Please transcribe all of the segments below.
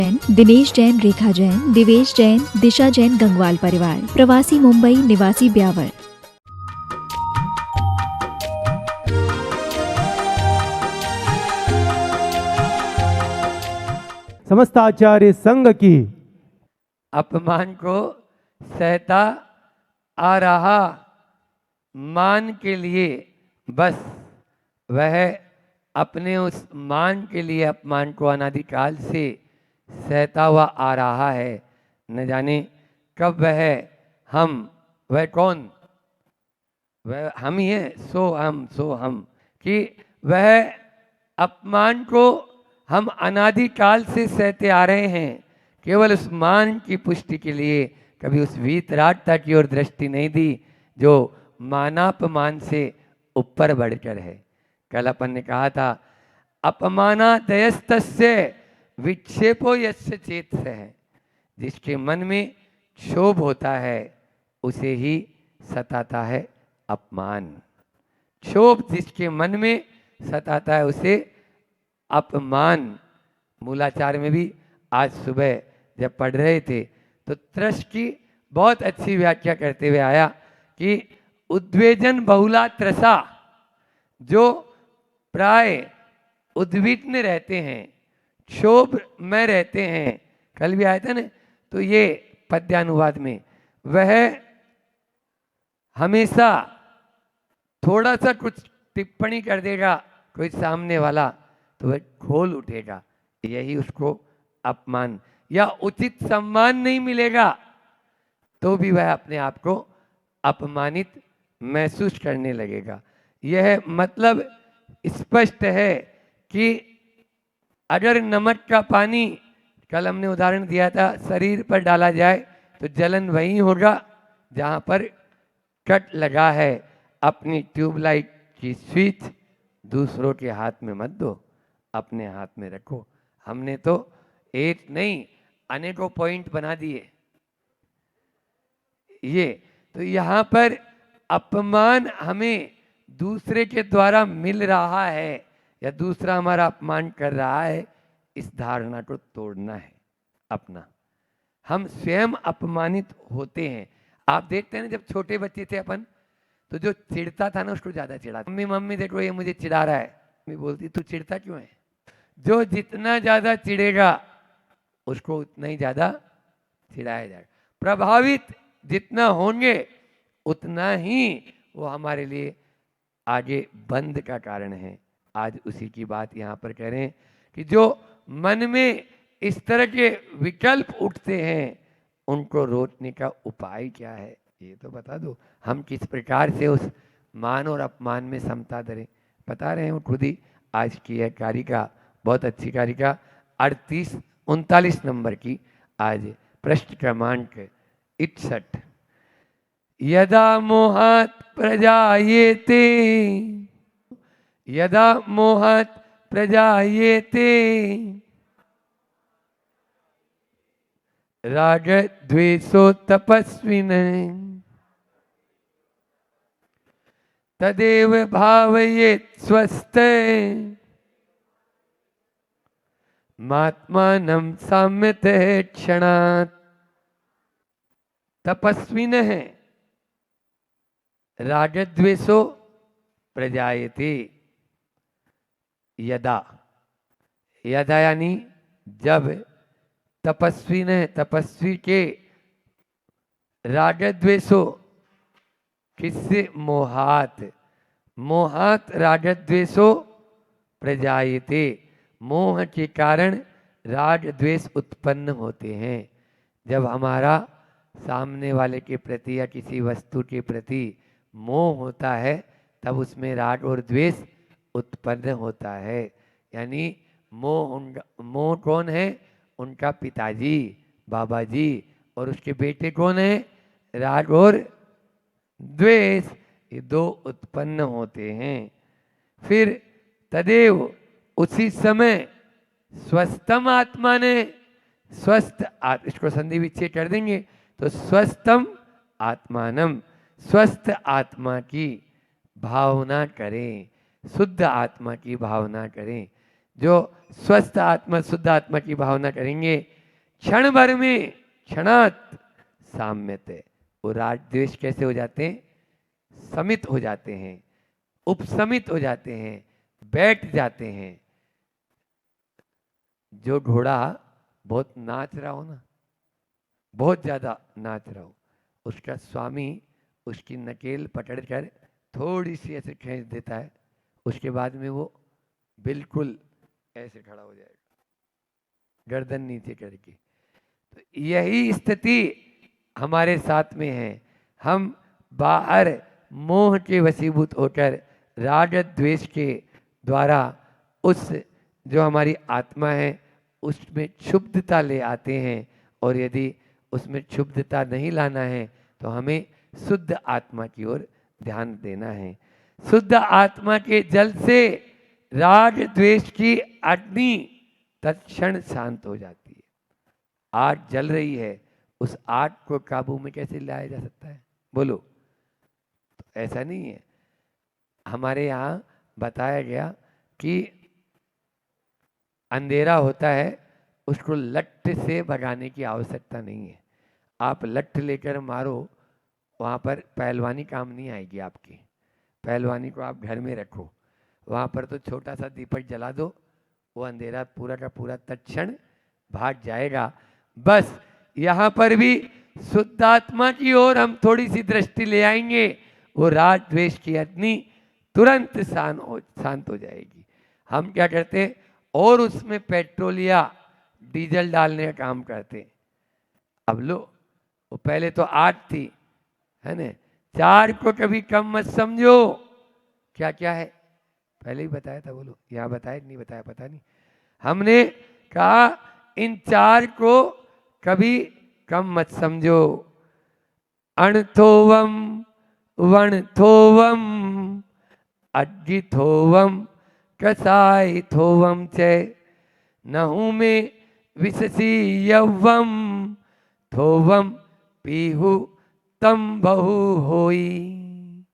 जैन, दिनेश जैन, रेखा जैन, दिवेश जैन, दिशा जैन गंगवाल परिवार, प्रवासी मुंबई, निवासी ब्यावर। समस्त आचार्य संघ की अपमान को सहता आ रहा मान के लिए बस वह अपने उस मान के लिए अपमान को अनादिकाल से सहता हुआ आ रहा है। न जाने कब वह कौन, वह हम ही है, सो हम कि वह अपमान को हम अनादिकाल से सहते आ रहे हैं। केवल उस मान की पुष्टि के लिए कभी उस वीतरागता की ओर दृष्टि नहीं दी जो मानापमान से ऊपर बढ़कर है। कल अपन ने कहा था अपमानादयस्तस्य विक्षेपो यस्य चेत से है। जिसके मन में क्षोभ होता है उसे ही सताता है अपमान। क्षोभ जिसके मन में सताता है उसे अपमान। मूलाचार में भी आज सुबह जब पढ़ रहे थे तो त्रस की बहुत अच्छी व्याख्या करते हुए आया कि उद्वेजन बहुला त्रसा, जो प्राय उद्विग्न रहते हैं, क्षोभ में रहते हैं, कल भी आया था ना, तो ये पद्यानुवाद में वह हमेशा थोड़ा सा कुछ टिप्पणी कर देगा कोई सामने वाला तो वह खोल उठेगा, यही उसको अपमान या उचित सम्मान नहीं मिलेगा तो भी वह अपने आप को अपमानित महसूस करने लगेगा। यह मतलब स्पष्ट है कि अगर नमक का पानी, कल हमने उदाहरण दिया था, शरीर पर डाला जाए तो जलन वहीं होगा जहां पर कट लगा है। अपनी ट्यूबलाइट की स्विच दूसरों के हाथ में मत दो, अपने हाथ में रखो। हमने तो एक नहीं अनेकों पॉइंट बना दिए। ये तो यहाँ पर अपमान हमें दूसरे के द्वारा मिल रहा है या दूसरा हमारा अपमान कर रहा है, इस धारणा को तोड़ना है अपना। हम स्वयं अपमानित होते हैं। आप देखते हैं ना, जब छोटे बच्चे थे अपन तो जो चिढ़ता था ना उसको ज्यादा चिढ़ा, मम्मी मम्मी देखो ये मुझे चिढ़ा रहा है, मम्मी बोलती तू चिढ़ता क्यों है। जो जितना ज्यादा चिढ़ेगा उसको उतना ही ज्यादा चिढ़ाया जाएगा। प्रभावित जितना होंगे उतना ही वो हमारे लिए आगे बंद का कारण है। आज उसी की बात यहाँ पर कह रहे हैं कि जो मन में इस तरह के विकल्प उठते हैं उनको रोकने का उपाय क्या है, ये तो बता दो। हम किस प्रकार से उस मान और अपमान में समता धरें, बता रहे हैं खुद ही। आज की है कारिका, बहुत अच्छी कारिका, 39 नंबर की। आज पृष्ठ क्रमांक 61। यदा मोहात् प्रजायेते, यदा मोहात् प्रजायेते राग द्वेषो तपस्विनः तदेव भावयेत् स्वस्थः मात्मानं साम्यतः क्षणात्। तपस्विनः रागद्वेषो प्रजायते। यदा, यदा यानी जब, तपस्वी के रागद्वेषो किससे, मोहात, मोहात रागद्वेषो प्रजायते। मोह के कारण राग द्वेष उत्पन्न होते हैं। जब हमारा सामने वाले के प्रति या किसी वस्तु के प्रति मोह होता है तब उसमें राग और द्वेष उत्पन्न होता है। यानी मोह कौन है, उनका पिताजी बाबा जी, और उसके बेटे कौन है, राग और द्वेष, ये दो उत्पन्न होते हैं। फिर तदेव, उसी समय, स्वस्थम आत्मा ने, स्वस्थ इसको संधि विच्छेद कर देंगे तो स्वस्थम आत्मानम, स्वस्थ आत्मा की भावना करें, शुद्ध आत्मा की भावना करें। जो स्वस्थ आत्मा, शुद्ध आत्मा की भावना करेंगे क्षण भर में क्षणात साम्यते। वो राग द्वेष कैसे हो जाते हैं? समित हो जाते हैं, उपसमित हो जाते हैं, बैठ जाते हैं। जो घोड़ा बहुत नाच रहा हो ना, बहुत ज्यादा नाच रहा हो, उसका स्वामी उसकी नकेल पकड़कर थोड़ी सी ऐसे खींच देता है, उसके बाद में वो बिल्कुल ऐसे खड़ा हो जाएगा, गर्दन नीचे करके। तो यही स्थिति हमारे साथ में है। हम बाहर मोह के वशीभूत होकर राग द्वेष के द्वारा उस जो हमारी आत्मा है उसमें क्षुब्धता ले आते हैं, और यदि उसमें क्षुब्धता नहीं लाना है तो हमें शुद्ध आत्मा की ओर ध्यान देना है। शुद्ध आत्मा के जल से राग द्वेष की अग्नि तत्क्षण शांत हो जाती है। आग जल रही है, उस आग को काबू में कैसे लाया जा सकता है? बोलो। तो ऐसा नहीं है। हमारे यहाँ बताया गया कि अंधेरा होता है, उसको लठ से भगाने की आवश्यकता नहीं है। आप लठ लेकर मारो, वहाँ पर पहलवानी काम नहीं आएगी आपकी। पहलवानी को आप घर में रखो, वहाँ पर तो छोटा सा दीपक जला दो, वो अंधेरा पूरा का पूरा तत्क्षण भाग जाएगा। बस यहाँ पर भी शुद्धात्मा की ओर हम थोड़ी सी दृष्टि ले आएंगे, वो राग द्वेष की अग्नि तुरंत शांत हो जाएगी। हम क्या करते हैं, और उसमें पेट्रोल या डीजल डालने का काम करते हैं। अब लो, वो पहले तो आग थी, है ना? चार को कभी कम मत समझो। क्या क्या है पहले ही बताया था, बोलो। यहाँ बताया नहीं बताया पता नहीं। हमने कहा इन चार को कभी कम मत समझो। अणथोवम वणथोवम अज्ञिथोवम कसायथोवम च नहु में विशसी यवम थोवम पीहु तम बहु होई।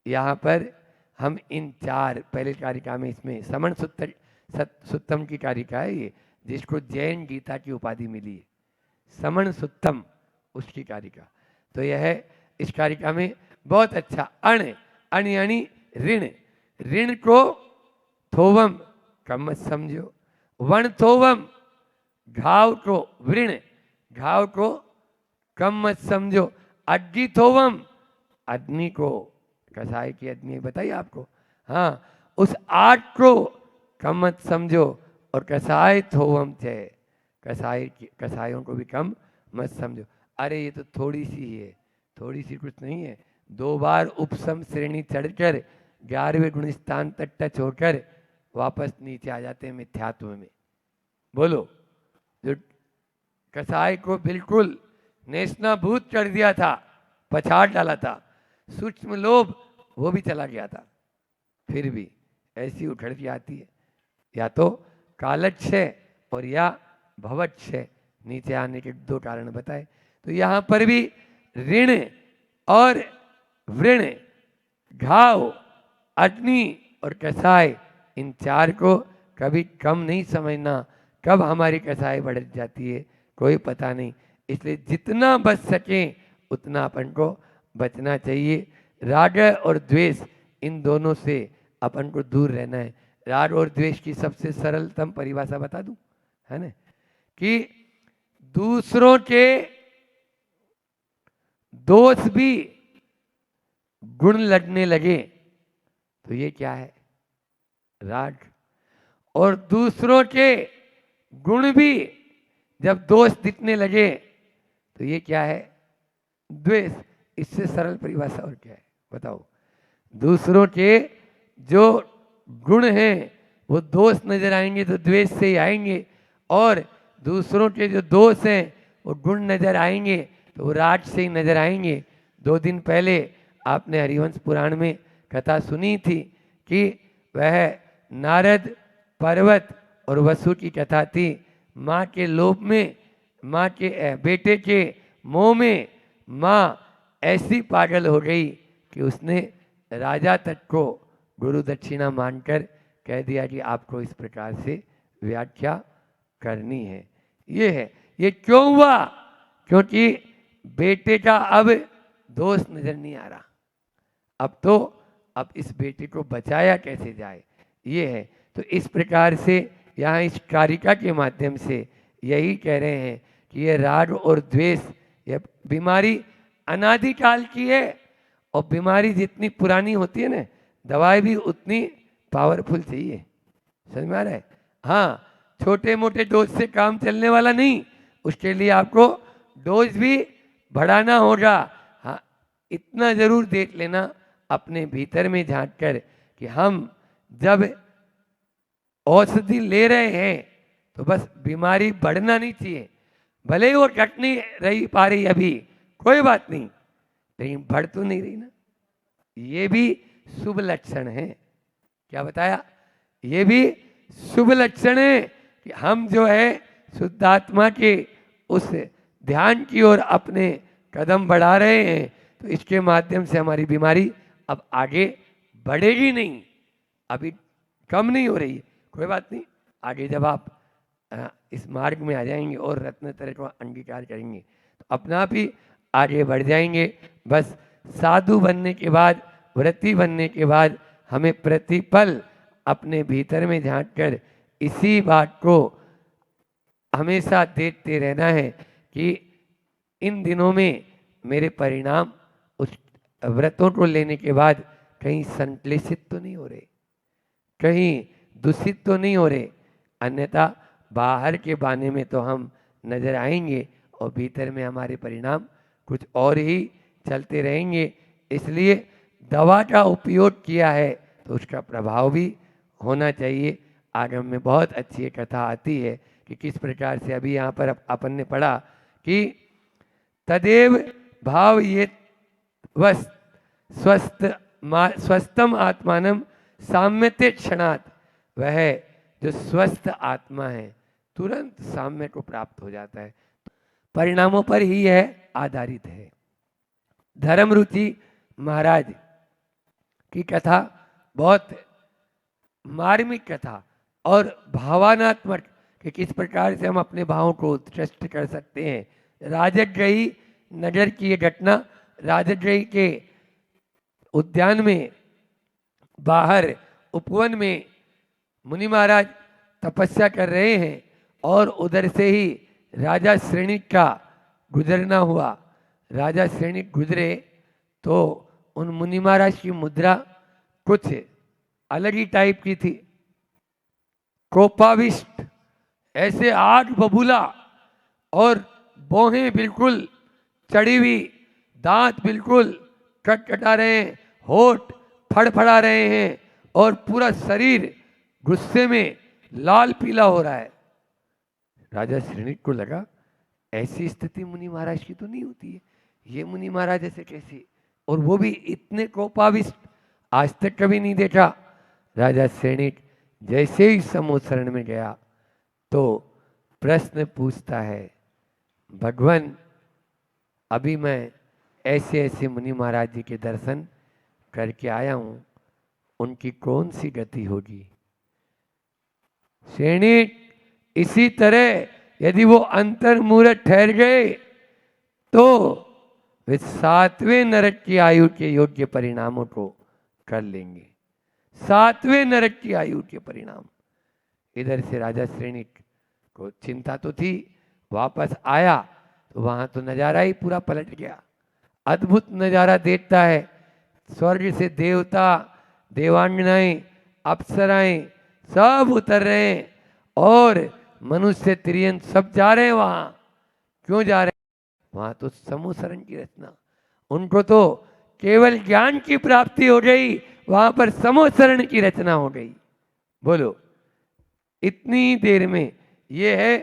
यहाँ पर हम इन चार पहले कारिका में, इसमें समण सुत्तम की कारिका है ये, जिसको जैन गीता की उपाधि मिली है, समण सुत्तम उसकी कारिका। तो यह है इस कारिका में बहुत अच्छा। अण अणि ऋण, ऋण को थोवम कम मत समझो। वण थोवम घाव को वृण, घाव को कम मत समझो। अग्नि थोवम अग्नि को, कसाई की अग्नि बताइए आपको, हाँ, उस आग को कम मत समझो। और कसाय थोवम चे, कसायों को भी कम मत समझो। अरे ये तो थोड़ी सी ही है, थोड़ी सी कुछ नहीं है। 2 बार उपसम श्रेणी चढ़कर 11वें गुण स्थान तक टच होकर वापस नीचे आ जाते हैं मिथ्यात्व में। बोलो। जो कसाय को बिल्कुल नेस्तनाबूत कर दिया था, पछाड़ डाला था, सूक्ष्म लोभ वो भी चला गया था, फिर भी ऐसी उखड़ आती है। या तो कालक्षय और या भवक्षय, नीचे आने के 2 कारण बताए। तो यहाँ पर भी ऋण और वृण, घाव, अग्नि और कसाय, इन 4 को कभी कम नहीं समझना। कब हमारी कसाई बढ़ जाती है कोई पता नहीं। इसलिए जितना बच सके उतना अपन को बचना चाहिए। राग और द्वेष, इन दोनों से अपन को दूर रहना है। राग और द्वेष की सबसे सरलतम परिभाषा बता दूं, है ना, कि दूसरों के दोष भी गुण लगने लगे तो ये क्या है? राग। और दूसरों के गुण भी जब दोष दिखने लगे तो ये क्या है? द्वेष। इससे सरल परिभाषा और क्या है बताओ? दूसरों के जो गुण हैं वो दोष नजर आएंगे तो द्वेष से ही आएंगे, और दूसरों के जो दोष हैं वो गुण नजर आएंगे तो वो राग से ही नजर आएंगे। 2 दिन पहले आपने हरिवंश पुराण में कथा सुनी थी कि वह नारद, पर्वत और वसु की कथा थी। माँ के लोभ में, माँ के बेटे के मोह में माँ ऐसी पागल हो गई कि उसने राजा तक को गुरु दक्षिणा मानकर कह दिया कि आपको इस प्रकार से व्याख्या करनी है। ये है ये क्यों हुआ? क्योंकि बेटे का अब दोष नजर नहीं आ रहा। अब इस बेटे को बचाया कैसे जाए, ये है। तो इस प्रकार से यहाँ इस कारिका के माध्यम से यही कह रहे हैं कि ये राग और द्वेष, ये बीमारी अनादिकाल की है। और बीमारी जितनी पुरानी होती है ना, दवाई भी उतनी पावरफुल चाहिए। समझ में आ रहा है? हाँ, छोटे मोटे डोज से काम चलने वाला नहीं, उसके लिए आपको डोज भी बढ़ाना होगा। हाँ, इतना जरूर देख लेना अपने भीतर में झांक कर कि हम जब औषधि ले रहे हैं तो बस बीमारी बढ़ना नहीं चाहिए। भले ही वो कट नहीं रही पा रही अभी, कोई बात नहीं, लेकिन बढ़ तो नहीं रही ना। ये भी शुभ लक्षण है। क्या बताया? ये भी शुभ लक्षण है कि हम जो है शुद्धात्मा के उस ध्यान की ओर अपने कदम बढ़ा रहे हैं। तो इसके माध्यम से हमारी बीमारी अब आगे बढ़ेगी नहीं, अभी कम नहीं हो रही है। कोई बात नहीं, आगे जब आप इस मार्ग में आ जाएंगे और रत्न तरह को अंगीकार करेंगे तो अपना आप ही आगे बढ़ जाएंगे। बस साधु बनने के बाद, व्रती बनने के बाद हमें प्रतिपल अपने भीतर में झांक कर इसी बात को हमेशा देखते रहना है कि इन दिनों में मेरे परिणाम उस व्रतों को लेने के बाद कहीं संश्लेषित तो नहीं हो रहे, कहीं दूषित तो नहीं हो रहे, अन्यथा बाहर के बाने में तो हम नजर आएंगे और भीतर में हमारे परिणाम कुछ और ही चलते रहेंगे। इसलिए दवा का उपयोग किया है तो उसका प्रभाव भी होना चाहिए। आगम में बहुत अच्छी कथा आती है कि किस प्रकार से अभी यहाँ पर अपन ने पढ़ा कि तदेव भाव ये स्वस्थम आत्मानम साम्यते क्षणात, वह जो स्वस्थ आत्मा है तुरंत साम्य को प्राप्त हो जाता है। परिणामों पर ही यह आधारित है। धर्मरुचि महाराज की कथा बहुत मार्मिक कथा और भावनात्मक कि किस प्रकार से हम अपने भावों को उत्कृष्ट कर सकते हैं। राजगृही नगर की ये घटना, राजगृही के उद्यान में बाहर उपवन में मुनि महाराज तपस्या कर रहे हैं और उधर से ही राजा श्रेणिक का गुजरना हुआ। राजा श्रेणिक गुजरे तो उन मुनि महाराज की मुद्रा कुछ अलग ही टाइप की थी। कोपाविष्ट, ऐसे आग बबूला और भौहें बिल्कुल चढ़ी हुई, दांत बिल्कुल कटकटा रहे हैं, होठ फड़फड़ा रहे हैं और पूरा शरीर गुस्से में लाल पीला हो रहा है। राजा श्रेणिक को लगा ऐसी स्थिति मुनि महाराज की तो नहीं होती है, ये मुनि महाराज ऐसे कैसे, और वो भी इतने कोपाविष्ट, आज तक कभी नहीं देखा। राजा श्रेणिक जैसे ही समूह शरण में गया तो प्रश्न पूछता है, भगवान अभी मैं ऐसे ऐसे मुनि महाराज जी के दर्शन करके आया हूं, उनकी कौन सी गति होगी। श्रेणिक इसी तरह यदि वो अंतर्मूर्त ठहर गए तो वे 7वें नरक की आयु के योग्य परिणामों को कर लेंगे। 7वें नरक की आयु के परिणाम। इधर से राजा श्रेणिक को चिंता तो थी, वापस आया तो वहां तो नजारा ही पूरा पलट गया। अद्भुत नजारा देखता है, स्वर्ग से देवता, देवांगनाएं, अप्सराएं सब उतर रहे हैं और मनुष्य तिर्यन सब जा रहे हैं वहां। क्यों जा रहे हैं? वहां तो समूह शरण की रचना, उनको तो केवल ज्ञान की प्राप्ति हो गई, वहां पर समूह शरण की रचना हो गई। बोलो, इतनी देर में ये है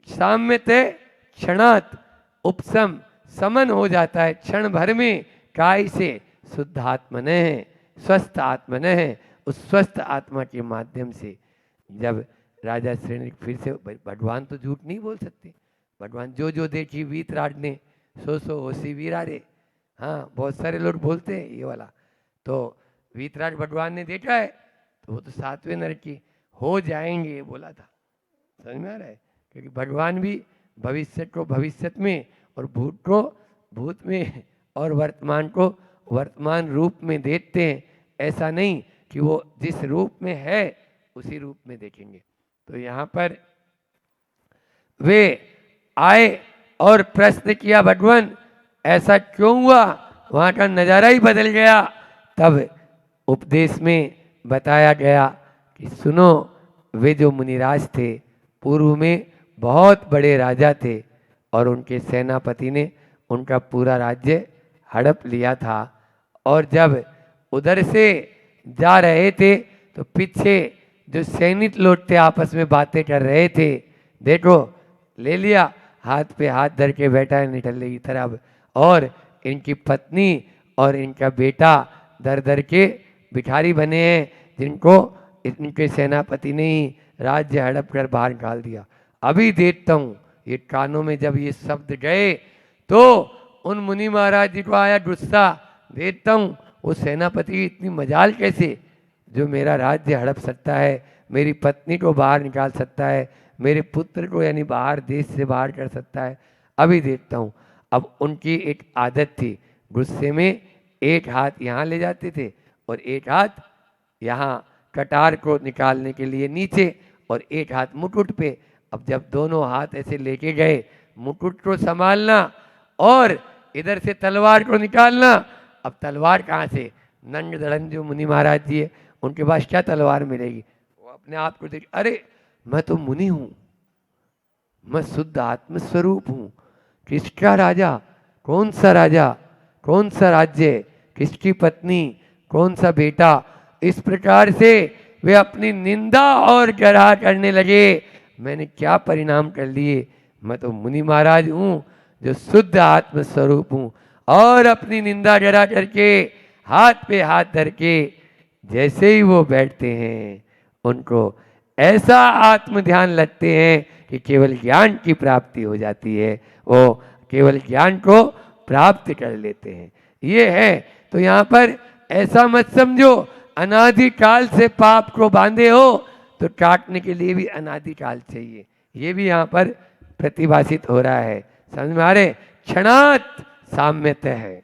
साम्यते क्षणात उपशम, समन हो जाता है क्षण भर में। काय से? शुद्ध आत्मन है, स्वस्थ आत्मन है। उस स्वस्थ आत्मा के माध्यम से जब राजा श्रेणिक फिर से, भगवान तो झूठ नहीं बोल सकते, भगवान जो जो देखी वीतराग ने सो होसी वीरारे। हाँ, बहुत सारे लोग बोलते हैं ये वाला, तो वीतराग भगवान ने देखा है तो वो तो 7वें नरक की हो जाएंगे बोला था। समझ में आ रहा है? क्योंकि भगवान भी भविष्य को भविष्य में और भूत को भूत में और वर्तमान को वर्तमान रूप में देखते हैं। ऐसा नहीं कि वो जिस रूप में है उसी रूप में देखेंगे। तो यहाँ पर वे आए और प्रश्न किया, भगवान ऐसा क्यों हुआ, वहाँ का नज़ारा ही बदल गया। तब उपदेश में बताया गया कि सुनो, वे जो मुनिराज थे पूर्व में बहुत बड़े राजा थे और उनके सेनापति ने उनका पूरा राज्य हड़प लिया था, और जब उधर से जा रहे थे तो पीछे जो सैनिक लोग थे आपस में बातें कर रहे थे, देखो ले लिया, हाथ पे हाथ धर के बैठा है निठल्ले की तरफ, और इनकी पत्नी और इनका बेटा दर दर के भिखारी बने हैं, जिनको इनके सेनापति ने ही राज्य हड़प कर बाहर निकाल दिया। अभी देखता हूँ ये कानों में जब ये शब्द गए तो उन मुनि महाराज जी को आया गुस्सा, देखता हूँ वो सेनापति इतनी मजाल कैसे, जो मेरा राज्य हड़प सकता है, मेरी पत्नी को बाहर निकाल सकता है, मेरे पुत्र को यानी बाहर देश से बाहर कर सकता है। अभी देखता हूँ। अब उनकी एक आदत थी, गुस्से में एक हाथ यहाँ ले जाते थे और एक हाथ यहाँ कटार को निकालने के लिए नीचे और एक हाथ मुकुट पे। अब जब दोनों हाथ ऐसे लेके गए, मुकुट को संभालना और इधर से तलवार को निकालना। अब तलवार कहाँ से, नंग धड़न जो मुनि महाराज जी है उनके पास क्या तलवार मिलेगी। वो अपने आप को देख, अरे मैं तो मुनि हूँ, मैं शुद्ध आत्मस्वरूप हूँ, किसका राजा, कौन सा राजा, कौन सा राज्य, किसकी पत्नी, कौन सा बेटा। इस प्रकार से वे अपनी निंदा और ग्रह करने लगे। मैंने क्या परिणाम कर लिए, मैं तो मुनि महाराज हूँ जो शुद्ध आत्मस्वरूप हूँ, और अपनी निंदा ग्रह करके हाथ पे हाथ धर के जैसे ही वो बैठते हैं उनको ऐसा आत्म ध्यान लगते हैं कि केवल ज्ञान की प्राप्ति हो जाती है, वो केवल ज्ञान को प्राप्त कर लेते हैं। ये है। तो यहाँ पर ऐसा मत समझो अनादि काल से पाप को बांधे हो तो काटने के लिए भी अनादि काल चाहिए। ये भी यहाँ पर प्रतिभाषित हो रहा है, समझ में आ रहे। क्षणात साम्यत है,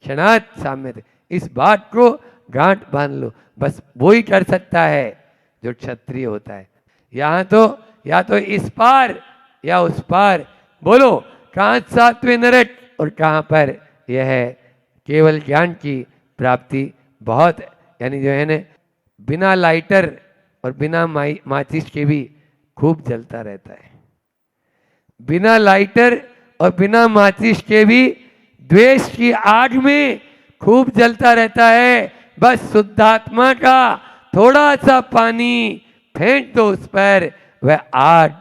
क्षणात साम्यत, इस बात को गांठ बांध लो। बस वो ही कर सकता है जो क्षत्रिय होता है। यहाँ तो या तो इस पार या उस पार, बोलो कहाँ सातवें नरक और कहाँ पर यह है केवल ज्ञान की प्राप्ति। बहुत यानी जो है ना, बिना लाइटर और बिना माचिस के भी खूब जलता रहता है, बिना लाइटर और बिना माचिस के भी द्वेष की आग में खूब जलता रहता है। बस शुद्धात्मा का थोड़ा सा पानी फेंक दो उस पर, वह आग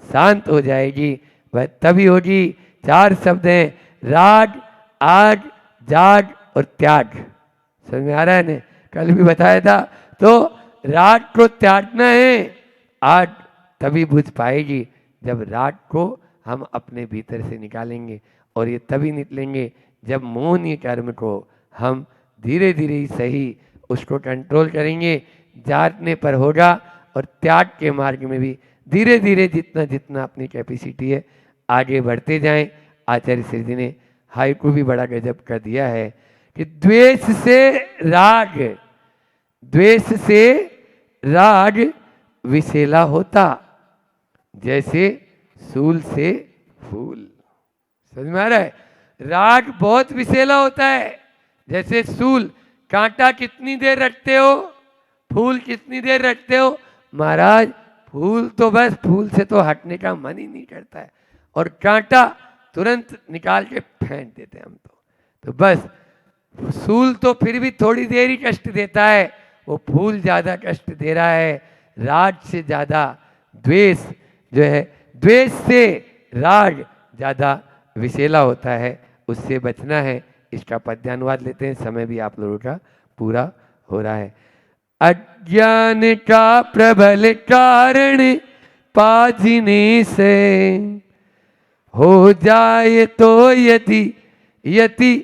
शांत हो जाएगी। वह तभी होगी। चार शब्द हैं, राग, आग, जाग और त्याग। समझ में आ रहा है ने, कल भी बताया था। तो राग को त्यागना है, आग तभी बुझ पाएगी जब राग को हम अपने भीतर से निकालेंगे, और ये तभी निकलेंगे जब मौनी कर्म को हम धीरे धीरे ही सही उसको कंट्रोल करेंगे। जागने पर होगा, और त्याग के मार्ग में भी धीरे धीरे जितना जितना अपनी कैपेसिटी है आगे बढ़ते जाएं। आचार्य श्री जी ने हाइकू भी बड़ा गजब कर दिया है कि द्वेष से राग, द्वेष से राग विषैला होता जैसे सूल से फूल। समझ में आ रहा है। राग बहुत विषैला होता है जैसे सूल। कांटा कितनी देर रखते हो, फूल कितनी देर रखते हो। महाराज फूल तो बस फूल से तो हटने का मन ही नहीं करता है, और कांटा तुरंत निकाल के फेंक देते हैं हम तो बस सूल तो फिर भी थोड़ी देर ही कष्ट देता है, वो फूल ज़्यादा कष्ट दे रहा है। राग से ज़्यादा द्वेष जो है, द्वेष से राग ज़्यादा विषैला होता है, उससे बचना है। इसका पद्यानुवाद लेते हैं, समय भी आप लोगों का पूरा हो रहा है। अज्ञान का प्रबल कारण पाजिने से हो जाए तो यदि यति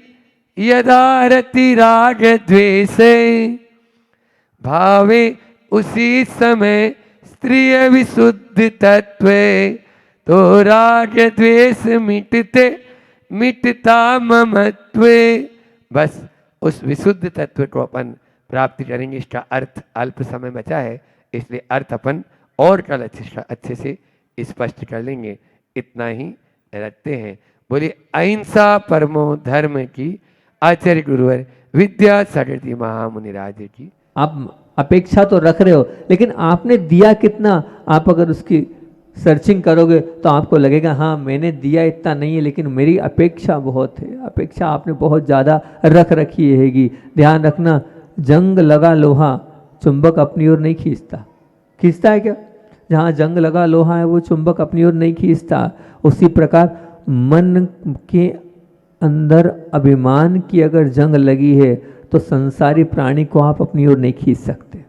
यदारति राग द्वेषे भावे उसी समय स्त्रिय विशुद्ध तत्व तो राग द्वेष मिटते मिटता ममत्वे। बस उस विशुद्ध तत्व को अपन प्राप्त करेंगे। इसका अर्थ अल्प समय बचा है, इसलिए अर्थ अपन और कल अच्छे से स्पष्ट कर लेंगे। इतना ही रखते हैं। बोलिए अहिंसा परमो धर्म की, आचार्य गुरुवर विद्या सागरती महामुनिराज की। आप अपेक्षा तो रख रहे हो, लेकिन आपने दिया कितना? आप अगर उसकी सर्चिंग करोगे तो आपको लगेगा हाँ मैंने दिया इतना नहीं है, लेकिन मेरी अपेक्षा बहुत है। अपेक्षा आपने बहुत ज़्यादा रख रखी हैगी। ध्यान रखना, जंग लगा लोहा चुंबक अपनी ओर नहीं खींचता। खींचता है क्या? जहाँ जंग लगा लोहा है वो चुंबक अपनी ओर नहीं खींचता। उसी प्रकार मन के अंदर अभिमान की अगर जंग लगी है तो संसारी प्राणी को आप अपनी ओर नहीं खींच सकते।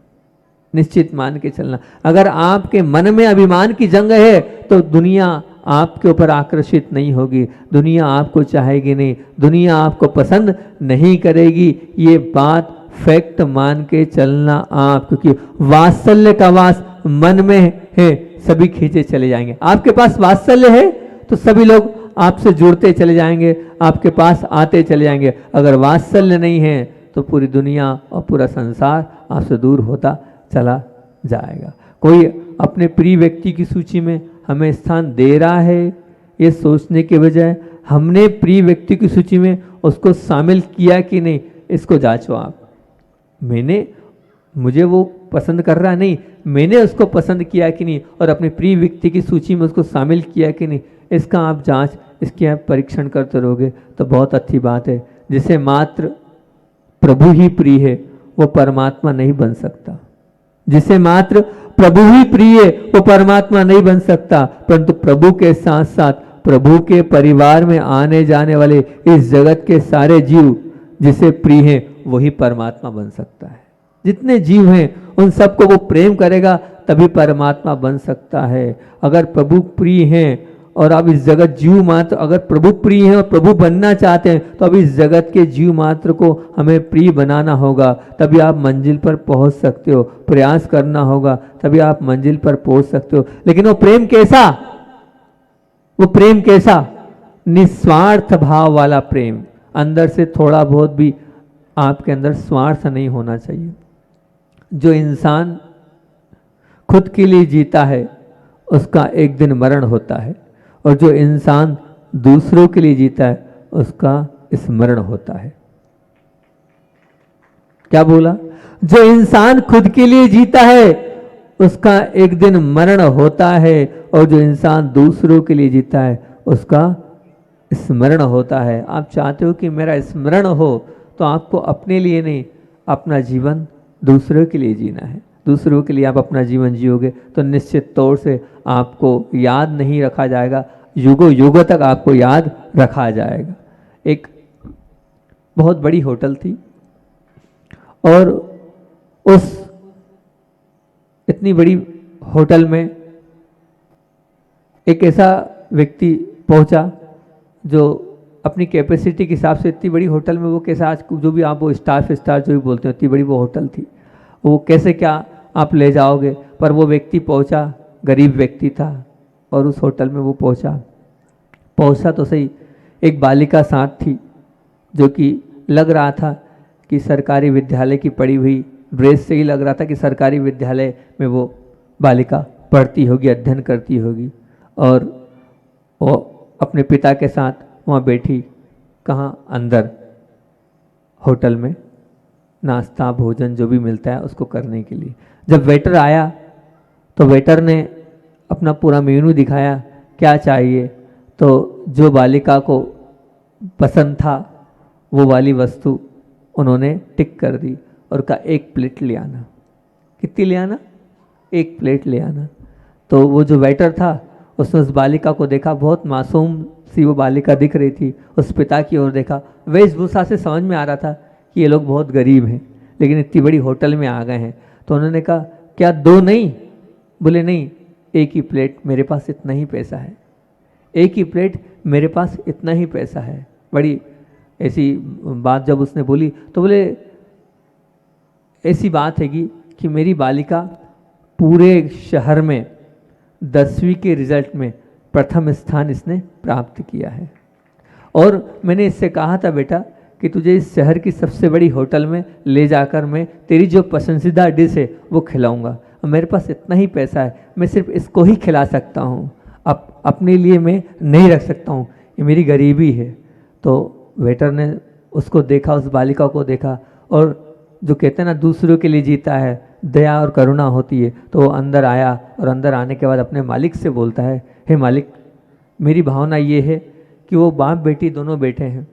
निश्चित मान के चलना, अगर आपके मन में अभिमान की जंग है तो दुनिया आपके ऊपर आकर्षित नहीं होगी, दुनिया आपको चाहेगी नहीं, दुनिया आपको पसंद नहीं करेगी। ये बात फैक्ट मान के चलना आप, क्योंकि वात्सल्य का वास मन में है, सभी खींचे चले जाएंगे। आपके पास वात्सल्य है तो सभी लोग आपसे जुड़ते चले जाएंगे, आपके पास आते चले जाएंगे। अगर वात्सल्य नहीं है तो पूरी दुनिया और पूरा संसार आपसे दूर होता चला जाएगा। कोई अपने प्रिय व्यक्ति की सूची में हमें स्थान दे रहा है, ये सोचने के बजाय हमने प्रिय व्यक्ति की सूची में उसको शामिल किया कि नहीं, इसको जांचो आप। मुझे वो पसंद कर रहा नहीं, मैंने उसको पसंद किया कि नहीं, और अपने प्रिय व्यक्ति की सूची में उसको शामिल किया कि नहीं, इसका आप जांच, इसकी आप परीक्षण करते रहोगे तो बहुत अच्छी बात है। जिसे मात्र प्रभु ही प्रिय है वो परमात्मा नहीं बन सकता। जिसे मात्र प्रभु ही प्रिय है वो परमात्मा नहीं बन सकता, परंतु प्रभु के साथ साथ प्रभु के परिवार में आने जाने वाले इस जगत के सारे जीव जिसे प्रिय हैं वही परमात्मा बन सकता है। जितने जीव हैं उन सबको वो प्रेम करेगा तभी परमात्मा बन सकता है। अगर प्रभु प्रिय हैं और अब इस जगत जीव मात्र अगर प्रभु प्रिय हैं और प्रभु बनना चाहते हैं तो अब इस जगत के जीव मात्र को हमें प्रिय बनाना होगा, तभी आप मंजिल पर पहुंच सकते हो। प्रयास करना होगा तभी आप मंजिल पर पहुंच सकते हो। लेकिन वो प्रेम कैसा? वो प्रेम कैसा? निस्वार्थ भाव वाला प्रेम। अंदर से थोड़ा बहुत भी आपके अंदर स्वार्थ नहीं होना चाहिए। जो इंसान खुद के लिए जीता है उसका एक दिन मरण होता है, और जो इंसान दूसरों के लिए जीता है उसका स्मरण होता है। क्या बोला? जो इंसान खुद के लिए जीता है उसका एक दिन मरण होता है, और जो इंसान दूसरों के लिए जीता है उसका स्मरण होता है। आप चाहते हो कि मेरा स्मरण हो तो आपको अपने लिए नहीं, अपना जीवन दूसरों के लिए जीना है। दूसरों के लिए आप अपना जीवन जियोगे तो निश्चित तौर से आपको याद नहीं रखा जाएगा, युगों युगों तक आपको याद रखा जाएगा। एक बहुत बड़ी होटल थी और उस इतनी बड़ी होटल में एक ऐसा व्यक्ति पहुंचा जो अपनी कैपेसिटी के हिसाब से, इतनी बड़ी होटल में वो कैसा, आज जो भी आप वो स्टार जो भी बोलते हैं, इतनी बड़ी वो होटल थी, वो कैसे क्या आप ले जाओगे। पर वो व्यक्ति पहुंचा, गरीब व्यक्ति था, और उस होटल में वो पहुंचा तो सही, एक बालिका साथ थी जो कि लग रहा था कि सरकारी विद्यालय की पढ़ी हुई, ड्रेस से ही लग रहा था कि सरकारी विद्यालय में वो बालिका पढ़ती होगी, अध्ययन करती होगी। और वो अपने पिता के साथ वहाँ बैठी, कहाँ, अंदर होटल में नाश्ता भोजन जो भी मिलता है उसको करने के लिए। जब वेटर आया तो वेटर ने अपना पूरा मेनू दिखाया, क्या चाहिए, तो जो बालिका को पसंद था वो वाली वस्तु उन्होंने टिक कर दी और कहा एक प्लेट ले आना। कितनी ले आना? एक प्लेट ले आना। तो वो जो वेटर था उसने उस बालिका को देखा, बहुत मासूम सी वो बालिका दिख रही थी, उस पिता की ओर देखा। वेशभूषा से समझ में आ रहा था कि ये लोग बहुत गरीब हैं, लेकिन इतनी बड़ी होटल में आ गए हैं। तो उन्होंने कहा क्या दो नहीं? बोले नहीं, एक ही प्लेट, मेरे पास इतना ही पैसा है, एक ही प्लेट, मेरे पास इतना ही पैसा है। बड़ी ऐसी बात जब उसने बोली तो बोले ऐसी बात है कि मेरी बालिका पूरे शहर में 10वीं के रिजल्ट में प्रथम स्थान इसने प्राप्त किया है। और मैंने इससे कहा था बेटा कि तुझे इस शहर की सबसे बड़ी होटल में ले जाकर मैं तेरी जो पसंदीदा डिश है वो खिलाऊंगा। मेरे पास इतना ही पैसा है, मैं सिर्फ इसको ही खिला सकता हूँ, अपने लिए मैं नहीं रख सकता हूँ, ये मेरी गरीबी है। तो वेटर ने उसको देखा, उस बालिका को देखा, और जो कहते हैं ना दूसरों के लिए जीता है, दया और करुणा होती है, तो वो अंदर आया और अंदर आने के बाद अपने मालिक से बोलता है, हे मालिक, मेरी भावना ये है कि वो बाप बेटी दोनों बैठे हैं,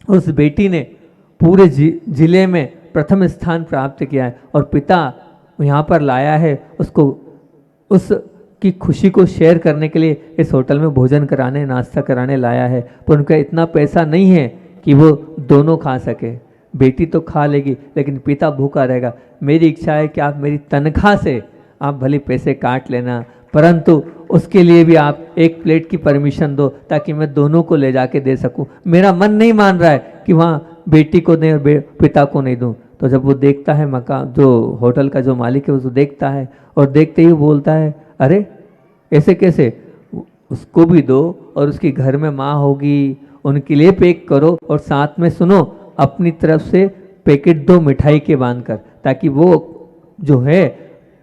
उस बेटी ने पूरे जिले में प्रथम स्थान प्राप्त किया है और पिता यहाँ पर लाया है उसको उसकी खुशी को शेयर करने के लिए इस होटल में भोजन कराने, नाश्ता कराने लाया है, पर उनका इतना पैसा नहीं है कि वो दोनों खा सके। बेटी तो खा लेगी लेकिन पिता भूखा रहेगा। मेरी इच्छा है कि आप मेरी तनख्वाह से आप भले पैसे काट लेना, परंतु उसके लिए भी आप एक प्लेट की परमिशन दो ताकि मैं दोनों को ले जाके दे सकूं। मेरा मन नहीं मान रहा है कि वहाँ बेटी को दें और पिता को नहीं दूं। तो जब वो देखता है, मकान जो होटल का जो मालिक है वो देखता है और देखते ही बोलता है, अरे ऐसे कैसे, उसको भी दो और उसकी घर में माँ होगी उनके लिए पैक करो, और साथ में सुनो अपनी तरफ से पैकेट दो मिठाई के बांध कर, ताकि वो जो है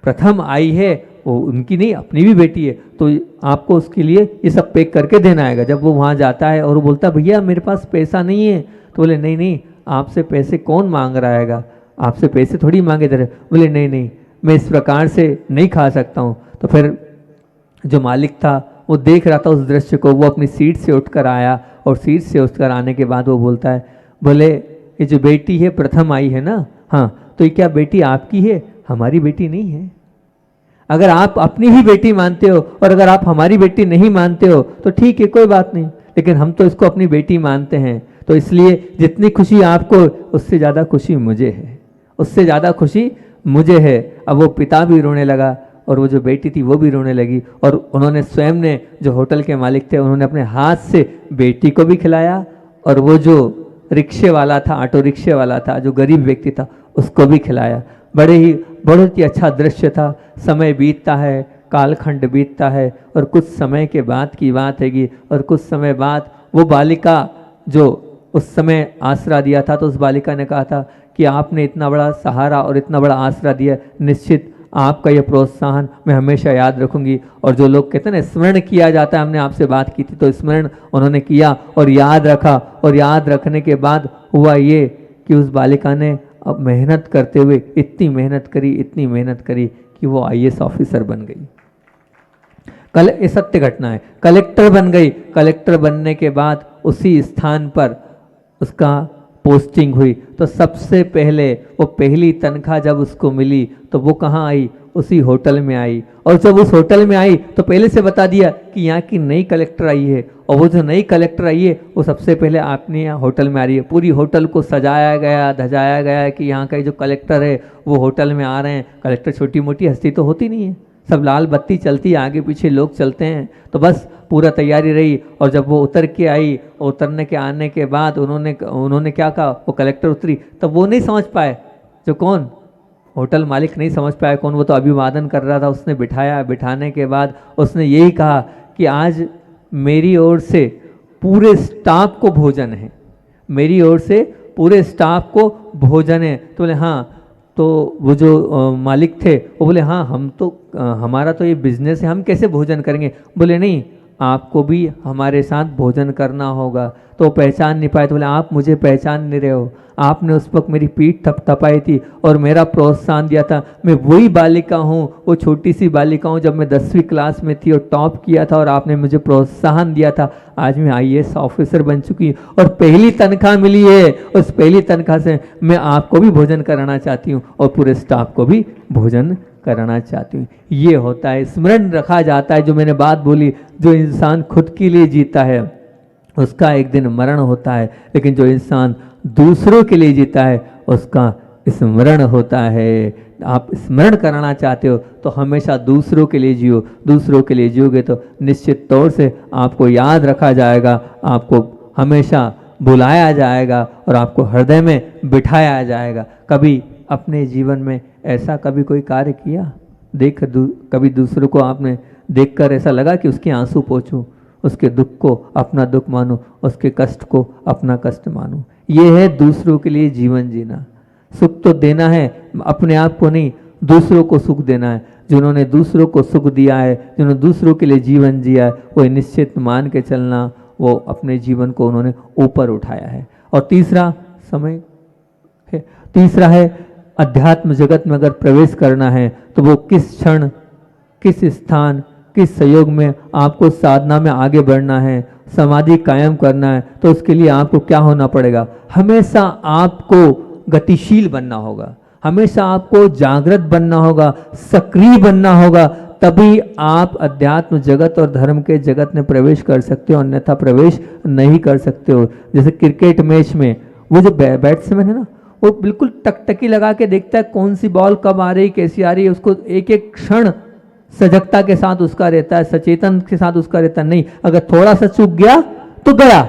प्रथम आई है वो उनकी नहीं अपनी भी बेटी है, तो आपको उसके लिए ये सब पैक करके देना आएगा। जब वो वहाँ जाता है और वो बोलता है भैया मेरे पास पैसा नहीं है, तो बोले नहीं नहीं आपसे पैसे कौन मांग रहा है, आपसे पैसे थोड़ी मांगे दे रहे। बोले नहीं नहीं मैं इस प्रकार से नहीं खा सकता हूँ। तो फिर जो मालिक था वो देख रहा था उस दृश्य को, वो अपनी सीट से उठकर आया और सीट से उठकर आने के बाद वो बोलता है, बोले ये जो बेटी है प्रथम आई है ना, हाँ तो ये क्या बेटी आपकी है? हमारी बेटी नहीं है। अगर आप अपनी ही बेटी मानते हो और अगर आप हमारी बेटी नहीं मानते हो तो ठीक है, कोई बात नहीं, लेकिन हम तो इसको अपनी बेटी मानते हैं, तो इसलिए जितनी खुशी आपको उससे ज़्यादा खुशी मुझे है, उससे ज़्यादा खुशी मुझे है। अब वो पिता भी रोने लगा और वो जो बेटी थी वो भी रोने लगी, और उन्होंने स्वयं ने, जो होटल के मालिक थे, उन्होंने अपने हाथ से बेटी को भी खिलाया और वो जो रिक्शे वाला था, ऑटो रिक्शे वाला था, जो गरीब व्यक्ति था, उसको भी खिलाया। बहुत ही अच्छा दृश्य था। समय बीतता है, कालखंड बीतता है, और कुछ समय के बाद की बात हैगी, और कुछ समय बाद वो बालिका जो उस समय आसरा दिया था, तो उस बालिका ने कहा था कि आपने इतना बड़ा सहारा और इतना बड़ा आसरा दिया, निश्चित आपका यह प्रोत्साहन मैं हमेशा याद रखूंगी। और जो लोग कहते हैं ना स्मरण किया जाता है, हमने आपसे बात की थी, तो स्मरण उन्होंने किया और याद रखा, और याद रखने के बाद हुआ ये कि उस बालिका ने अब मेहनत करते हुए इतनी मेहनत करी कि वो IAS ऑफिसर बन गई। ये सत्य घटना है। कलेक्टर बन गई। कलेक्टर बनने के बाद उसी स्थान पर उसका पोस्टिंग हुई। तो सबसे पहले वो पहली तनख्वाह जब उसको मिली तो वो कहाँ आई? उसी होटल में आई। और जब उस होटल में आई तो पहले से बता दिया कि यहाँ की नई कलेक्टर आई है, और वो जो नई कलेक्टर आई है वो सबसे पहले आपने यहाँ होटल में आ रही है। पूरी होटल को सजाया गया, धजाया गया कि यहाँ का जो कलेक्टर है वो होटल में आ रहे हैं। कलेक्टर छोटी मोटी हस्ती तो होती नहीं है, सब लाल बत्ती चलती है, आगे पीछे लोग चलते हैं, तो बस पूरा तैयारी रही। और जब वो उतर के आई, उतरने के आने के बाद उन्होंने क्या कहा, वो कलेक्टर उतरी, तब वो नहीं समझ पाए, जो कौन होटल मालिक नहीं समझ पाया कौन, वो तो अभिवादन कर रहा था। उसने बिठाया, बिठाने के बाद उसने यही कहा कि आज मेरी ओर से पूरे स्टाफ को भोजन है, मेरी ओर से पूरे स्टाफ को भोजन है। तो बोले हाँ, तो वो जो मालिक थे वो बोले हाँ हम तो हमारा तो ये बिजनेस है, हम कैसे भोजन करेंगे? बोले नहीं, आपको भी हमारे साथ भोजन करना होगा। तो पहचान नहीं पाए, तो बोले आप मुझे पहचान नहीं रहे हो, आपने उस वक्त मेरी पीठ थपथपाई थी और मेरा प्रोत्साहन दिया था। मैं वही बालिका हूँ, वो छोटी सी बालिका हूँ जब मैं 10वीं क्लास में थी और टॉप किया था और आपने मुझे प्रोत्साहन दिया था। आज मैं IAS ऑफिसर बन चुकी हूँ और पहली तनख्वाह मिली है, उस पहली तनख्वाह से मैं आपको भी भोजन कराना चाहती हूँ और पूरे स्टाफ को भी भोजन कराना चाहती हूँ। ये होता है, स्मरण रखा जाता है। जो मैंने बात बोली, जो इंसान खुद के लिए जीता है उसका एक दिन मरण होता है, लेकिन जो इंसान दूसरों के लिए जीता है उसका स्मरण होता है। आप स्मरण कराना चाहते हो तो हमेशा दूसरों के लिए जियो। दूसरों के लिए जियोगे तो निश्चित तौर से आपको याद रखा जाएगा, आपको हमेशा बुलाया जाएगा और आपको हृदय में बिठाया जाएगा। कभी अपने जीवन में ऐसा कभी कोई कार्य किया? कभी दूसरों को आपने देखकर ऐसा लगा कि उसके आंसू पोंछूं, उसके दुख को अपना दुख मानूं, उसके कष्ट को अपना कष्ट मानूं। ये है दूसरों के लिए जीवन जीना। सुख तो देना है, अपने आप को नहीं, दूसरों को सुख देना है। जिन्होंने दूसरों को सुख दिया है, जिन्होंने दूसरों के लिए जीवन जिया है, वो निश्चित मान के चलना, वो अपने जीवन को उन्होंने ऊपर उठाया है। और तीसरा समय है, तीसरा है अध्यात्म जगत में अगर प्रवेश करना है तो वो किस क्षण, किस स्थान, किस सहयोग में आपको साधना में आगे बढ़ना है, समाधि कायम करना है, तो उसके लिए आपको क्या होना पड़ेगा? हमेशा आपको गतिशील बनना होगा, हमेशा आपको जागृत बनना होगा, सक्रिय बनना होगा, तभी आप अध्यात्म जगत और धर्म के जगत में प्रवेश कर सकते हो, अन्यथा प्रवेश नहीं कर सकते हो। जैसे क्रिकेट मैच में वो जो बैट्समैन है ना, वो बिल्कुल टकटकी लगा के देखता है कौन सी बॉल कब आ रही, कैसी आ रही है, उसको एक एक क्षण सजगता के साथ उसका रहता है, सचेतन के साथ उसका रहता है। नहीं, अगर थोड़ा सा चूक गया तो गया,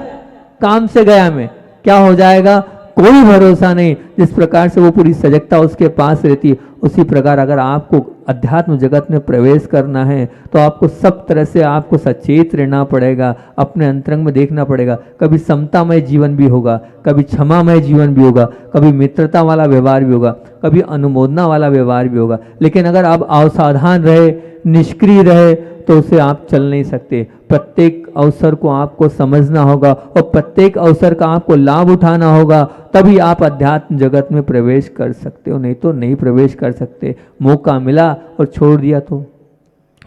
काम से गया, मैं क्या हो जाएगा कोई भरोसा नहीं। जिस प्रकार से वो पूरी सजगता उसके पास रहती है, उसी प्रकार अगर आपको अध्यात्म जगत में प्रवेश करना है तो आपको सब तरह से आपको सचेत रहना पड़ेगा, अपने अंतरंग में देखना पड़ेगा। कभी समतामय जीवन भी होगा, कभी क्षमामय जीवन भी होगा, कभी मित्रता वाला व्यवहार भी होगा, कभी अनुमोदना वाला व्यवहार भी होगा। लेकिन अगर आप असावधान रहे, निष्क्रिय रहे, तो उसे आप चल नहीं सकते। प्रत्येक अवसर को आपको समझना होगा और प्रत्येक अवसर का आपको लाभ उठाना होगा, तभी आप अध्यात्म जगत में प्रवेश कर सकते हो, नहीं तो नहीं प्रवेश कर सकते। मौका मिला और छोड़ दिया। तो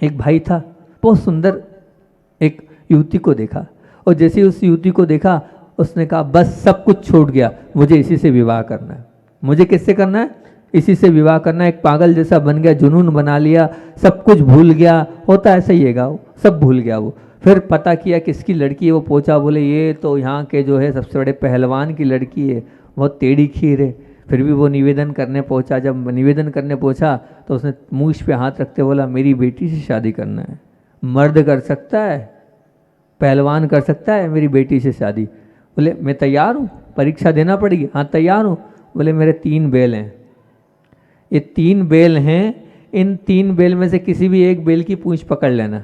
एक भाई था, बहुत सुंदर एक युवती को देखा, और जैसे उस युवती को देखा उसने कहा बस सब कुछ छूट गया, मुझे इसी से विवाह करना है। मुझे किससे करना है? इसी से विवाह करना है। एक पागल जैसा बन गया, जुनून बना लिया, सब कुछ भूल गया। होता ऐसा ही है, सब भूल गया वो। फिर पता किया किसकी लड़की है, वो पूछा, बोले ये तो यहाँ के जो है सबसे बड़े पहलवान की लड़की है, बहुत टेढ़ी खीर है। फिर भी वो निवेदन करने पहुँचा। जब निवेदन करने पहुँचा तो उसने मूछ पे हाथ रखते बोला, मेरी बेटी से शादी करना है। मर्द कर सकता है, पहलवान कर सकता है, मेरी बेटी से शादी। बोले मैं तैयार हूँ, परीक्षा देना पड़ेगी। हाँ तैयार हूँ। बोले मेरे 3 बैल हैं, ये 3 बैल हैं, इन 3 बैल में से किसी भी एक बैल की पूंछ पकड़ लेना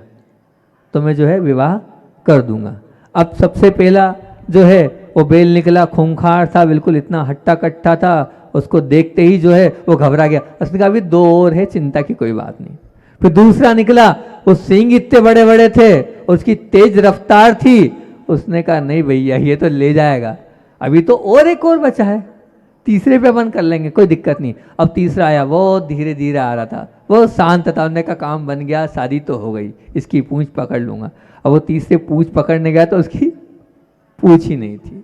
तो मैं जो है विवाह कर दूंगा। अब सबसे पहला जो है वो बैल निकला, खूंखार था, बिल्कुल इतना हट्टा कट्टा था, उसको देखते ही जो है वो घबरा गया। उसने कहा अभी 2 और है, चिंता की कोई बात नहीं। फिर दूसरा निकला, वो सींग इतने बड़े बड़े थे, उसकी तेज रफ्तार थी। उसने कहा नहीं भैया ये तो ले जाएगा, अभी तो और एक और बचा है, तीसरे पे अपन कर लेंगे, कोई दिक्कत नहीं। अब तीसरा आया, वो धीरे धीरे आ रहा था, वो शांत था। उन्होंने का काम बन गया, शादी तो हो गई, इसकी पूंछ पकड़ लूंगा। अब वो तीसरे पूंछ पकड़ने गया तो उसकी पूंछ ही नहीं थी,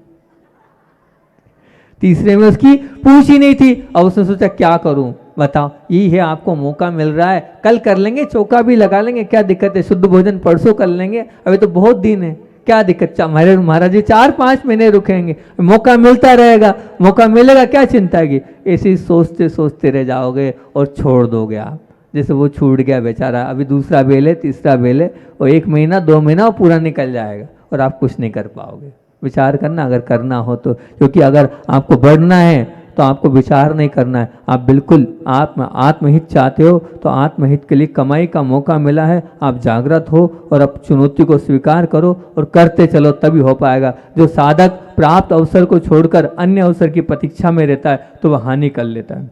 तीसरे में उसकी पूंछ ही नहीं थी। अब उसने सोचा क्या करूं, बताओ, यही है आपको मौका मिल रहा है, कल कर लेंगे, चौका भी लगा लेंगे, क्या दिक्कत है, शुद्ध भोजन परसों कर लेंगे, अभी तो बहुत दिन है, क्या दिक्कत। हमारे महाराज जी 4-5 महीने रुकेंगे, मौका मिलता रहेगा, मौका मिलेगा, क्या चिंता है। ऐसे ही सोचते सोचते रह जाओगे और छोड़ दोगे आप। जैसे वो छूट गया बेचारा, अभी दूसरा बेल है, तीसरा बेल है, और 1 महीना 2 महीना पूरा निकल जाएगा और आप कुछ नहीं कर पाओगे। विचार करना अगर करना हो तो, क्योंकि अगर आपको बढ़ना है तो आपको विचार नहीं करना है, आप बिल्कुल आत्महित चाहते हो तो आत्महित के लिए कमाई का मौका मिला है, आप जागृत हो और अब चुनौती को स्वीकार करो और करते चलो, तभी हो पाएगा। जो साधक प्राप्त अवसर को छोड़कर अन्य अवसर की प्रतीक्षा में रहता है तो वह हानि कर लेता है।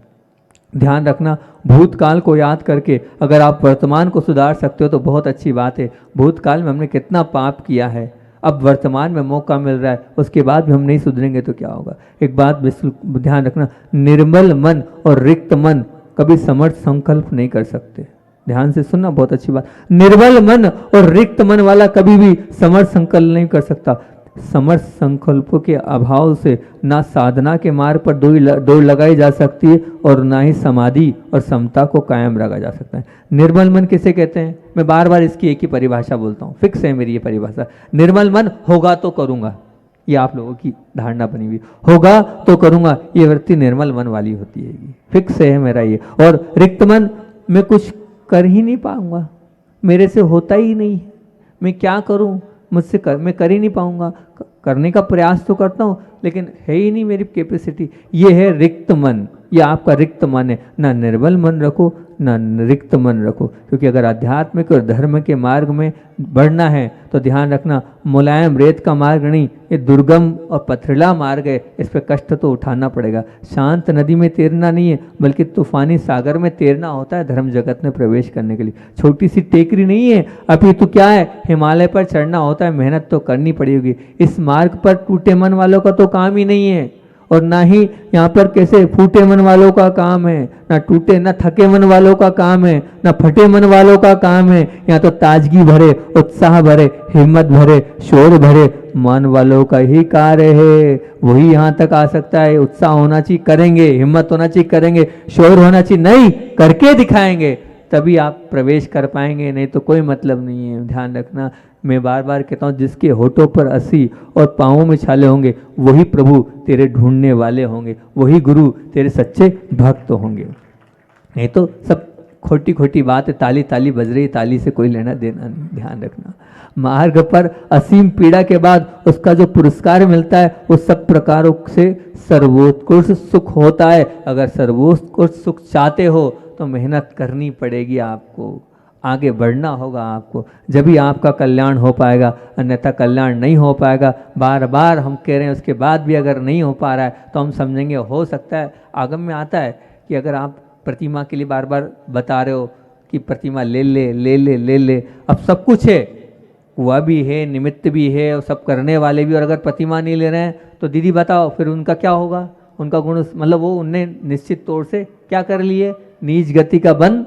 ध्यान रखना, भूतकाल को याद करके अगर आप वर्तमान को सुधार सकते हो तो बहुत अच्छी बात है। भूतकाल में हमने कितना पाप किया है, अब वर्तमान में मौका मिल रहा है, उसके बाद भी हम नहीं सुधरेंगे तो क्या होगा। एक बात ध्यान रखना, निर्मल मन और रिक्त मन कभी समर्थ संकल्प नहीं कर सकते। ध्यान से सुनना, बहुत अच्छी बात। निर्मल मन और रिक्त मन वाला कभी भी समर्थ संकल्प नहीं कर सकता। समर्थ संकल्पों के अभाव से ना साधना के मार्ग पर दौड़ लगाई जा सकती है और ना ही समाधि और समता को कायम रखा जा सकता है। निर्मल मन किसे कहते हैं? मैं बार बार इसकी एक ही परिभाषा बोलता हूँ, फिक्स है मेरी ये परिभाषा। निर्मल मन, होगा तो करूँगा, ये आप लोगों की धारणा बनी हुई, होगा तो करूँगा, ये वृत्ति निर्मल मन वाली होती है, फिक्स है मेरा ये। और रिक्त मन, मैं कुछ कर ही नहीं पाऊँगा, मेरे से होता ही नहीं है, मैं क्या करूँ, मुझसे मैं कर ही नहीं पाऊंगा, करने का प्रयास तो करता हूँ, लेकिन है ही नहीं मेरी कैपेसिटी। ये है रिक्त मन, ये आपका रिक्त मन है। ना निर्बल मन रखो, ना रिक्त मन रखो, क्योंकि अगर आध्यात्मिक और धर्म के मार्ग में बढ़ना है तो ध्यान रखना, मुलायम रेत का मार्ग नहीं, ये दुर्गम और पथरीला मार्ग है, इस पर कष्ट तो उठाना पड़ेगा। शांत नदी में तैरना नहीं है, बल्कि तूफानी सागर में तैरना होता है धर्म जगत में प्रवेश करने के लिए। छोटी सी टेकरी नहीं है, अभी तो क्या है, हिमालय पर चढ़ना होता है, मेहनत तो करनी पड़ेगी। इस मार्ग पर टूटे मन वालों का तो काम ही नहीं है, और ना ही यहाँ पर कैसे फूटे मन वालों का काम है, ना टूटे ना थके मन वालों का काम है, ना फटे मन वालों का काम है। यहाँ तो ताजगी भरे, उत्साह भरे, हिम्मत भरे, शोर भरे मन वालों का ही कार्य है, वही यहाँ तक आ सकता है। उत्साह होना चाहिए, करेंगे, हिम्मत होना चाहिए, करेंगे, शोर होना चाहिए, नहीं करके दिखाएंगे, तभी आप प्रवेश कर पाएंगे, नहीं तो कोई मतलब नहीं है। ध्यान रखना, मैं बार बार कहता हूँ, जिसके होठों पर हंसी और पाँवों में छाले होंगे, वही प्रभु तेरे ढूंढने वाले होंगे, वही गुरु तेरे सच्चे भक्त होंगे। नहीं तो सब खोटी खोटी बात है, ताली ताली बज रही, ताली से कोई लेना देना नहीं। ध्यान रखना, मार्ग पर असीम पीड़ा के बाद उसका जो पुरस्कार मिलता है वो सब प्रकारों से सर्वोत्कृष्ट सुख होता है। अगर सर्वोत्कृष्ट सुख चाहते हो तो मेहनत करनी पड़ेगी, आपको आगे बढ़ना होगा, आपको जब भी आपका कल्याण हो पाएगा, अन्यथा कल्याण नहीं हो पाएगा। बार बार हम कह रहे हैं, उसके बाद भी अगर नहीं हो पा रहा है तो हम समझेंगे हो सकता है। आगम में आता है कि अगर आप प्रतिमा के लिए बार बार बता रहे हो कि प्रतिमा ले ले ले ले ले ले, अब सब कुछ है, हुआ भी है, निमित्त भी है और सब करने वाले भी, और अगर प्रतिमा नहीं ले रहे हैं तो दीदी बताओ फिर उनका क्या होगा? उनका गुण मतलब वो उनने निश्चित तौर से क्या कर लिए, नीच गति का बंद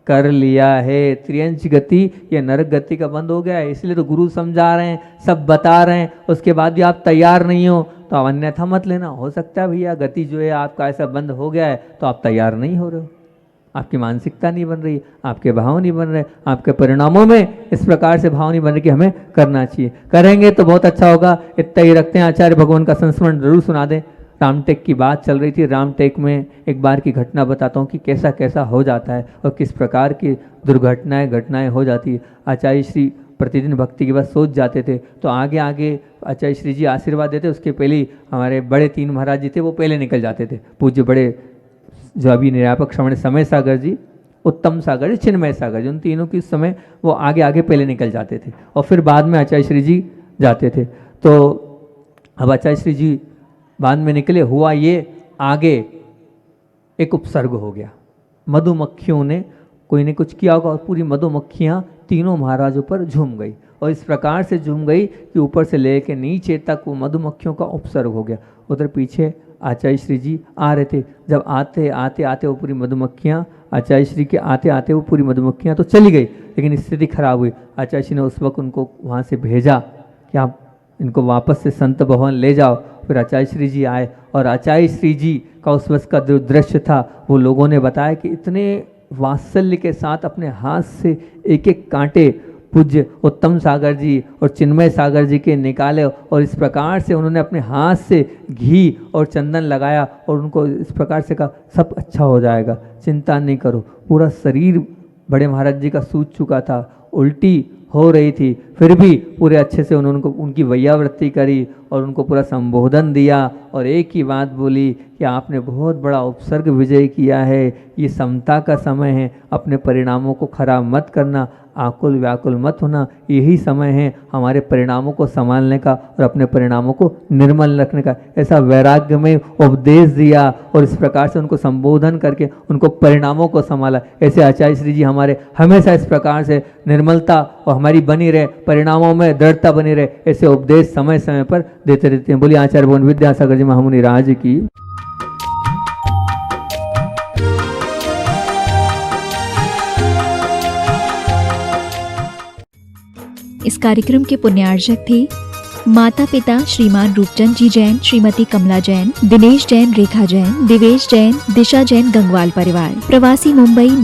कर लिया है, त्रियंच गति या नरक गति का बंद हो गया है। इसलिए तो गुरु समझा रहे हैं, सब बता रहे हैं, उसके बाद भी आप तैयार नहीं हो तो आप अन्यथा मत लेना। हो सकता है भैया गति जो है आपका ऐसा बंद हो गया है तो आप तैयार नहीं हो रहे हो, आपकी मानसिकता नहीं बन रही, आपके भाव नहीं बन रहे, आपके परिणामों में इस प्रकार से भाव नहीं बन रहे कि हमें करना चाहिए। करेंगे तो बहुत अच्छा होगा। इतना ही रखते हैं, आचार्य भगवान का संस्मरण जरूर सुना दें। रामटेक की बात चल रही थी, रामटेक में एक बार की घटना बताता हूँ कि कैसा कैसा हो जाता है और किस प्रकार की घटनाएं हो जाती है। आचार्य श्री प्रतिदिन भक्ति की बात सोच जाते थे तो आगे आगे आचार्य श्री जी आशीर्वाद देते, उसके पहले ही हमारे बड़े 3 महाराज जी थे वो पहले निकल जाते थे। पूज्य बड़े जो अभी निरापक श्रवण समय सागर जी, उत्तम सागर जी, चिन्मय सागर जी, उन तीनों की समय वो आगे आगे पहले निकल जाते थे और फिर बाद में आचार्य श्री जी जाते थे। तो अब आचार्य श्री जी बाद में निकले, हुआ ये आगे एक उपसर्ग हो गया, मधुमक्खियों ने कोई ने कुछ किया होगा और पूरी मधुमक्खियाँ तीनों महाराजों पर झूम गई और इस प्रकार से झूम गई कि ऊपर से लेके नीचे तक वो मधुमक्खियों का उपसर्ग हो गया। उधर पीछे आचार्य श्री जी आ रहे थे, जब आते आते आते वो पूरी मधुमक्खियाँ आचार्य श्री के आते आते वो पूरी मधुमक्खियाँ तो चली गई, लेकिन स्थिति खराब हुई। आचार्य श्री ने उस वक्त उनको वहाँ से भेजा कि आप इनको वापस से संत भवन ले जाओ। फिर आचार्य श्री जी आए और आचार्य श्री जी का उस वक्त का जो दृश्य था वो लोगों ने बताया कि इतने वात्सल्य के साथ अपने हाथ से एक एक कांटे पूज्य उत्तम सागर जी और चिन्मय सागर जी के निकाले और इस प्रकार से उन्होंने अपने हाथ से घी और चंदन लगाया और उनको इस प्रकार से कहा सब अच्छा हो जाएगा, चिंता नहीं करो। पूरा शरीर बड़े महाराज जी का सूज चुका था, उल्टी हो रही थी, फिर भी पूरे अच्छे से उन्होंने उनकी वैयावृत्ति करी और उनको पूरा संबोधन दिया और एक ही बात बोली कि आपने बहुत बड़ा उपसर्ग विजय किया है, ये समता का समय है, अपने परिणामों को खराब मत करना, आकुल व्याकुल मत होना, यही समय है हमारे परिणामों को संभालने का और अपने परिणामों को निर्मल रखने का। ऐसा वैराग्य में उपदेश दिया और इस प्रकार से उनको संबोधन करके उनको परिणामों को संभाला। ऐसे आचार्य श्री जी हमारे हमेशा इस प्रकार से निर्मलता और हमारी बनी रहे, परिणामों में दृढ़ता बनी रहे, ऐसे उपदेश समय समय पर देते रहते हैं। बोलिए आचार्य भगवान विद्यासागर जी महामुनि राज की। इस कार्यक्रम के पुण्यार्जक थे माता पिता श्रीमान रूपचंद जी जैन, श्रीमती कमला जैन, दिनेश जैन, रेखा जैन, दिवेश जैन, दिशा जैन गंगवाल परिवार, प्रवासी मुंबई।